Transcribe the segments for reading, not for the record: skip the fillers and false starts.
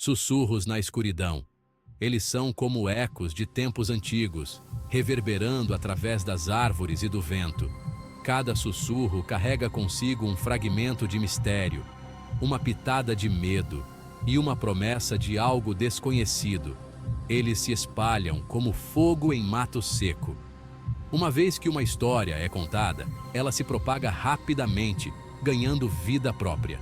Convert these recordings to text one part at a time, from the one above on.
Sussurros na escuridão. Eles são como ecos de tempos antigos, reverberando através das árvores e do vento. Cada sussurro carrega consigo um fragmento de mistério, uma pitada de medo e uma promessa de algo desconhecido. Eles se espalham como fogo em mato seco. Uma vez que uma história é contada, ela se propaga rapidamente, ganhando vida própria.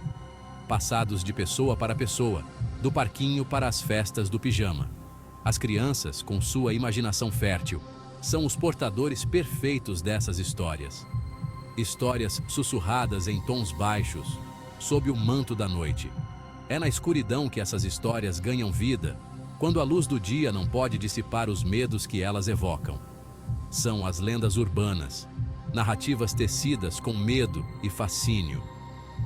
Passados de pessoa para pessoa, do parquinho para as festas do pijama. As crianças, com sua imaginação fértil, são os portadores perfeitos dessas histórias. Histórias sussurradas em tons baixos, sob o manto da noite. É na escuridão que essas histórias ganham vida, quando a luz do dia não pode dissipar os medos que elas evocam. São as lendas urbanas, narrativas tecidas com medo e fascínio.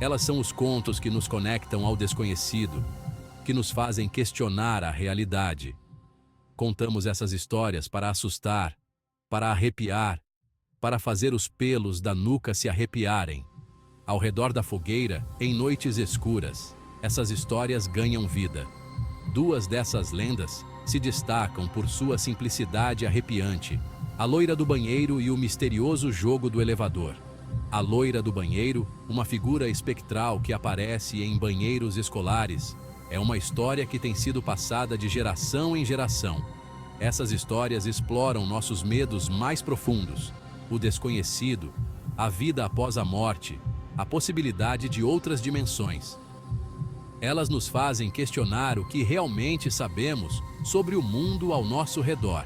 Elas são os contos que nos conectam ao desconhecido, que nos fazem questionar a realidade. Contamos essas histórias para assustar, para arrepiar, para fazer os pelos da nuca se arrepiarem. Ao redor da fogueira, em noites escuras, essas histórias ganham vida. Duas dessas lendas se destacam por sua simplicidade arrepiante: a loira do banheiro e o misterioso jogo do elevador. A loira do banheiro, uma figura espectral que aparece em banheiros escolares, é uma história que tem sido passada de geração em geração. Essas histórias exploram nossos medos mais profundos, o desconhecido, a vida após a morte, a possibilidade de outras dimensões. Elas nos fazem questionar o que realmente sabemos sobre o mundo ao nosso redor.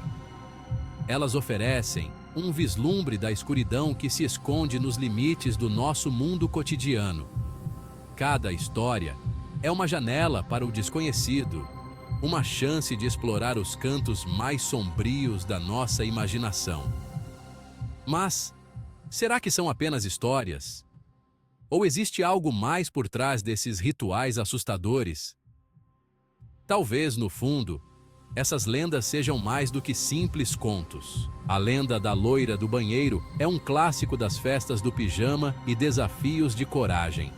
Elas oferecem um vislumbre da escuridão que se esconde nos limites do nosso mundo cotidiano. Cada história é uma janela para o desconhecido, uma chance de explorar os cantos mais sombrios da nossa imaginação. Mas, será que são apenas histórias? Ou existe algo mais por trás desses rituais assustadores? Talvez, no fundo, essas lendas sejam mais do que simples contos. A lenda da loira do banheiro é um clássico das festas do pijama e desafios de coragem.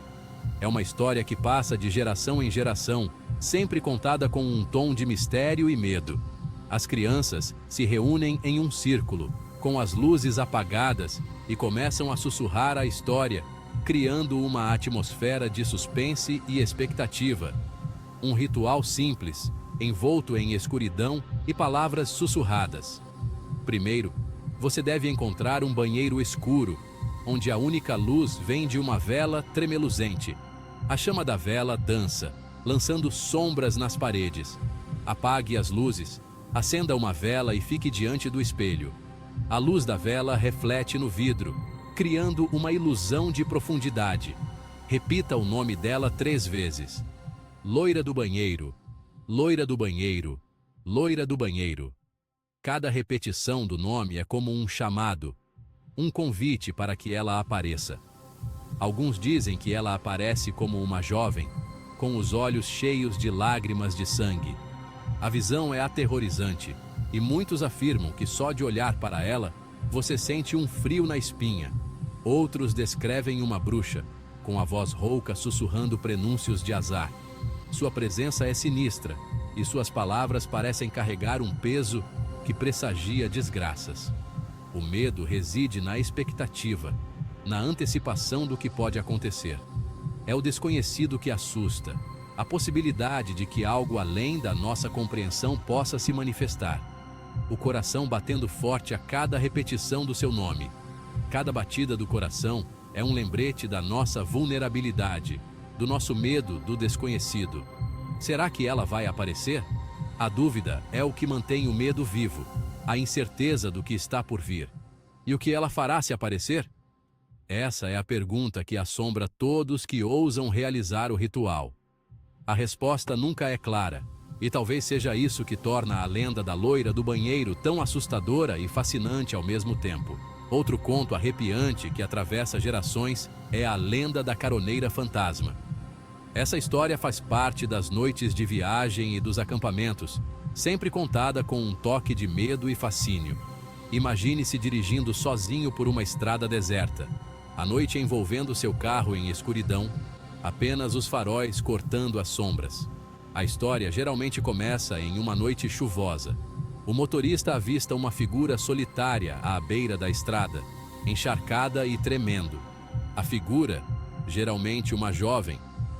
É uma história que passa de geração em geração, sempre contada com um tom de mistério e medo. As crianças se reúnem em um círculo, com as luzes apagadas, e começam a sussurrar a história, criando uma atmosfera de suspense e expectativa. Um ritual simples, envolto em escuridão e palavras sussurradas. Primeiro, você deve encontrar um banheiro escuro, onde a única luz vem de uma vela tremeluzente. A chama da vela dança, lançando sombras nas paredes. Apague as luzes, acenda uma vela e fique diante do espelho. A luz da vela reflete no vidro, criando uma ilusão de profundidade. Repita o nome dela 3 vezes. Loira do banheiro, loira do banheiro, loira do banheiro. Cada repetição do nome é como um chamado, um convite para que ela apareça. Alguns dizem que ela aparece como uma jovem, com os olhos cheios de lágrimas de sangue. A visão é aterrorizante, e muitos afirmam que só de olhar para ela, você sente um frio na espinha. Outros descrevem uma bruxa, com a voz rouca sussurrando prenúncios de azar. Sua presença é sinistra, e suas palavras parecem carregar um peso que pressagia desgraças. O medo reside na expectativa, na antecipação do que pode acontecer. É o desconhecido que assusta, a possibilidade de que algo além da nossa compreensão possa se manifestar. O coração batendo forte a cada repetição do seu nome. Cada batida do coração é um lembrete da nossa vulnerabilidade, do nosso medo do desconhecido. Será que ela vai aparecer? A dúvida é o que mantém o medo vivo, a incerteza do que está por vir. E o que ela fará se aparecer? Essa é a pergunta que assombra todos que ousam realizar o ritual. A resposta nunca é clara, e talvez seja isso que torna a lenda da loira do banheiro tão assustadora e fascinante ao mesmo tempo. Outro conto arrepiante que atravessa gerações é a lenda da caroneira fantasma. Essa história faz parte das noites de viagem e dos acampamentos, sempre contada com um toque de medo e fascínio. Imagine-se dirigindo sozinho por uma estrada deserta, a noite envolvendo seu carro em escuridão, apenas os faróis cortando as sombras. A história geralmente começa em uma noite chuvosa. O motorista avista uma figura solitária à beira da estrada, encharcada e tremendo. A figura, geralmente uma jovem,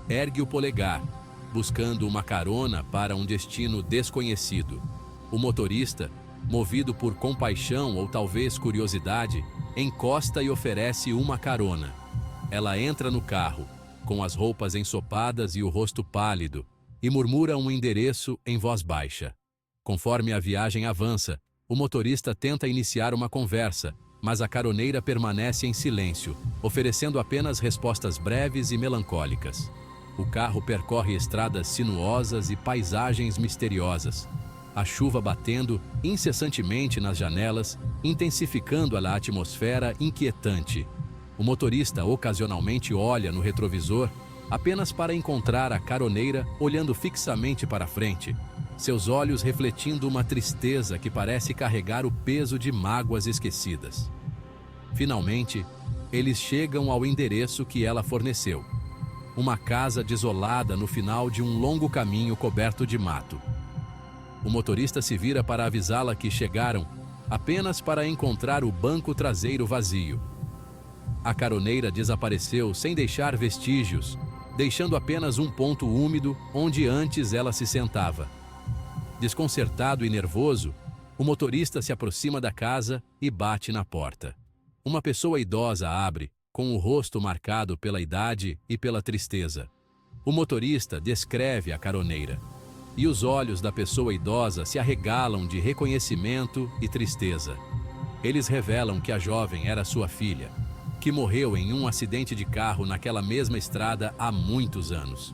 ergue o polegar, buscando uma carona para um destino desconhecido. O motorista, movido por compaixão ou talvez curiosidade, encosta e oferece uma carona. Ela entra no carro, com as roupas ensopadas e o rosto pálido, e murmura um endereço em voz baixa. Conforme a viagem avança, o motorista tenta iniciar uma conversa, mas a caroneira permanece em silêncio, oferecendo apenas respostas breves e melancólicas. O carro percorre estradas sinuosas e paisagens misteriosas. A chuva batendo incessantemente nas janelas, intensificando a atmosfera inquietante. O motorista ocasionalmente olha no retrovisor, apenas para encontrar a caroneira olhando fixamente para frente, seus olhos refletindo uma tristeza que parece carregar o peso de mágoas esquecidas. Finalmente, eles chegam ao endereço que ela forneceu. Uma casa desolada no final de um longo caminho coberto de mato. O motorista se vira para avisá-la que chegaram, apenas para encontrar o banco traseiro vazio. A caroneira desapareceu sem deixar vestígios, deixando apenas um ponto úmido onde antes ela se sentava. Desconcertado e nervoso, o motorista se aproxima da casa e bate na porta. Uma pessoa idosa abre, com o rosto marcado pela idade e pela tristeza. O motorista descreve a caroneira, e os olhos da pessoa idosa se arregalam de reconhecimento e tristeza. Eles revelam que a jovem era sua filha, que morreu em um acidente de carro naquela mesma estrada há muitos anos.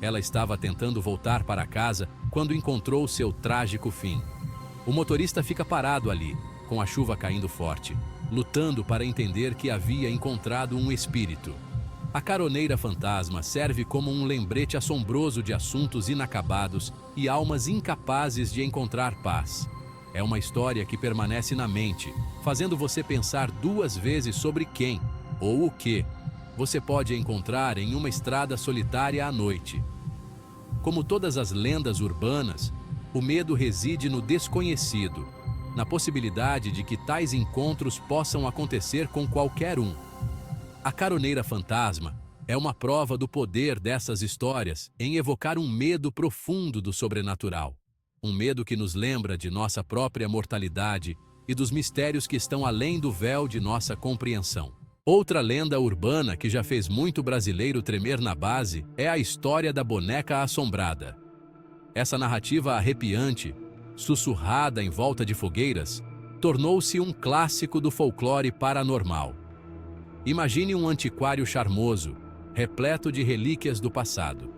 Ela estava tentando voltar para casa quando encontrou seu trágico fim. O motorista fica parado ali, com a chuva caindo forte, lutando para entender que havia encontrado um espírito. A caroneira fantasma serve como um lembrete assombroso de assuntos inacabados e almas incapazes de encontrar paz. É uma história que permanece na mente, fazendo você pensar duas vezes sobre quem, ou o que, você pode encontrar em uma estrada solitária à noite. Como todas as lendas urbanas, o medo reside no desconhecido, na possibilidade de que tais encontros possam acontecer com qualquer um. A caroneira fantasma é uma prova do poder dessas histórias em evocar um medo profundo do sobrenatural. Um medo que nos lembra de nossa própria mortalidade e dos mistérios que estão além do véu de nossa compreensão. Outra lenda urbana que já fez muito brasileiro tremer na base é a história da boneca assombrada. Essa narrativa arrepiante, sussurrada em volta de fogueiras, tornou-se um clássico do folclore paranormal. Imagine um antiquário charmoso, repleto de relíquias do passado.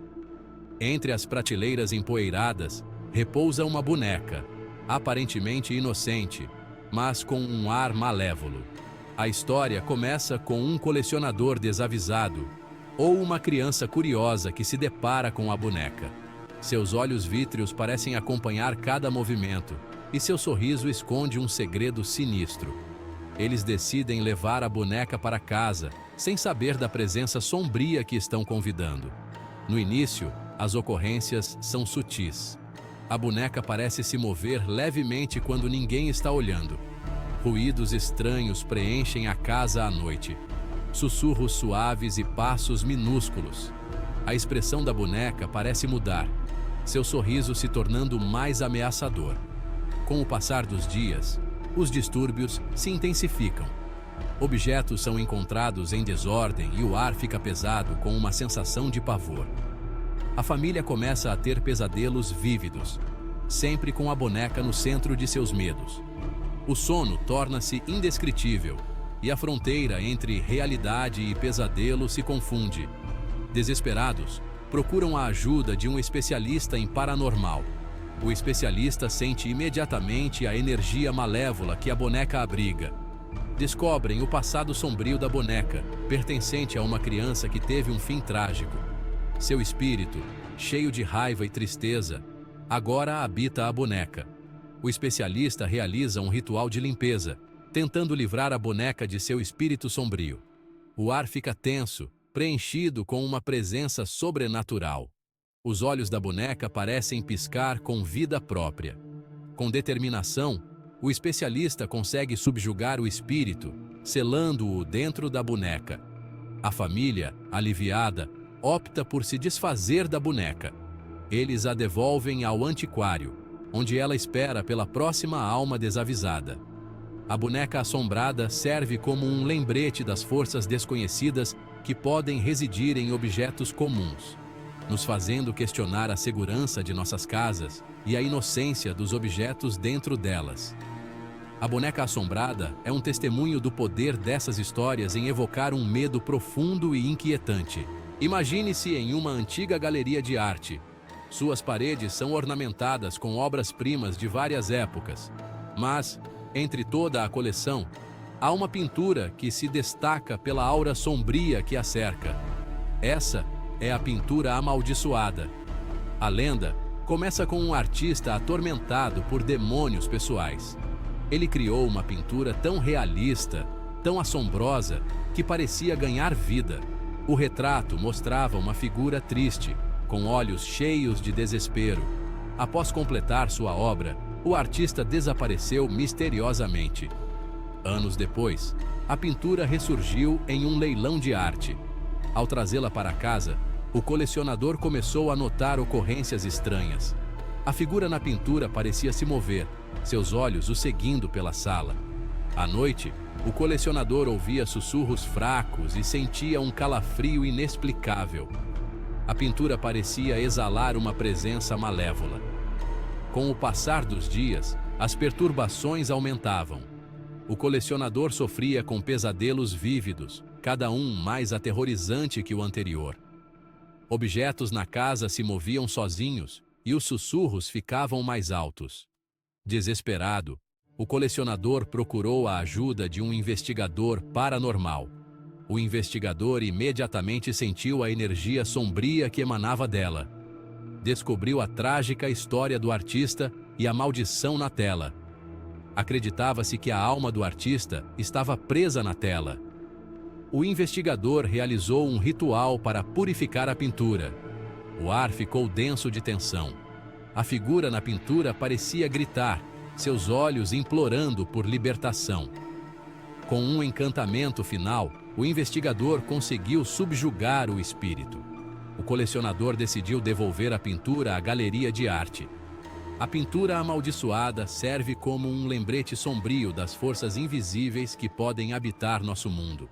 Entre as prateleiras empoeiradas, repousa uma boneca, aparentemente inocente, mas com um ar malévolo. A história começa com um colecionador desavisado ou uma criança curiosa que se depara com a boneca. Seus olhos vítreos parecem acompanhar cada movimento e seu sorriso esconde um segredo sinistro. Eles decidem levar a boneca para casa, sem saber da presença sombria que estão convidando. No início, as ocorrências são sutis. A boneca parece se mover levemente quando ninguém está olhando. Ruídos estranhos preenchem a casa à noite. Sussurros suaves e passos minúsculos. A expressão da boneca parece mudar, seu sorriso se tornando mais ameaçador. Com o passar dos dias, os distúrbios se intensificam. Objetos são encontrados em desordem e o ar fica pesado com uma sensação de pavor. A família começa a ter pesadelos vívidos, sempre com a boneca no centro de seus medos. O sono torna-se indescritível e a fronteira entre realidade e pesadelo se confunde. Desesperados, procuram a ajuda de um especialista em paranormal. O especialista sente imediatamente a energia malévola que a boneca abriga. Descobrem o passado sombrio da boneca, pertencente a uma criança que teve um fim trágico. Seu espírito, cheio de raiva e tristeza, agora habita a boneca. O especialista realiza um ritual de limpeza, tentando livrar a boneca de seu espírito sombrio. O ar fica tenso, preenchido com uma presença sobrenatural. Os olhos da boneca parecem piscar com vida própria. Com determinação, o especialista consegue subjugar o espírito, selando-o dentro da boneca. A família, aliviada, opta por se desfazer da boneca. Eles a devolvem ao antiquário, onde ela espera pela próxima alma desavisada. A boneca assombrada serve como um lembrete das forças desconhecidas que podem residir em objetos comuns, nos fazendo questionar a segurança de nossas casas e a inocência dos objetos dentro delas. A boneca assombrada é um testemunho do poder dessas histórias em evocar um medo profundo e inquietante. Imagine-se em uma antiga galeria de arte. Suas paredes são ornamentadas com obras-primas de várias épocas, mas, entre toda a coleção, há uma pintura que se destaca pela aura sombria que a cerca. Essa é a pintura amaldiçoada. A lenda começa com um artista atormentado por demônios pessoais. Ele criou uma pintura tão realista, tão assombrosa, que parecia ganhar vida. O retrato mostrava uma figura triste, com olhos cheios de desespero. Após completar sua obra, o artista desapareceu misteriosamente. Anos depois, a pintura ressurgiu em um leilão de arte. Ao trazê-la para casa, o colecionador começou a notar ocorrências estranhas. A figura na pintura parecia se mover, seus olhos o seguindo pela sala. À noite, o colecionador ouvia sussurros fracos e sentia um calafrio inexplicável. A pintura parecia exalar uma presença malévola. Com o passar dos dias, as perturbações aumentavam. O colecionador sofria com pesadelos vívidos, cada um mais aterrorizante que o anterior. Objetos na casa se moviam sozinhos e os sussurros ficavam mais altos. Desesperado, o colecionador procurou a ajuda de um investigador paranormal. O investigador imediatamente sentiu a energia sombria que emanava dela. Descobriu a trágica história do artista e a maldição na tela. Acreditava-se que a alma do artista estava presa na tela. O investigador realizou um ritual para purificar a pintura. O ar ficou denso de tensão. A figura na pintura parecia gritar, seus olhos implorando por libertação. Com um encantamento final, o investigador conseguiu subjugar o espírito. O colecionador decidiu devolver a pintura à galeria de arte. A pintura amaldiçoada serve como um lembrete sombrio das forças invisíveis que podem habitar nosso mundo.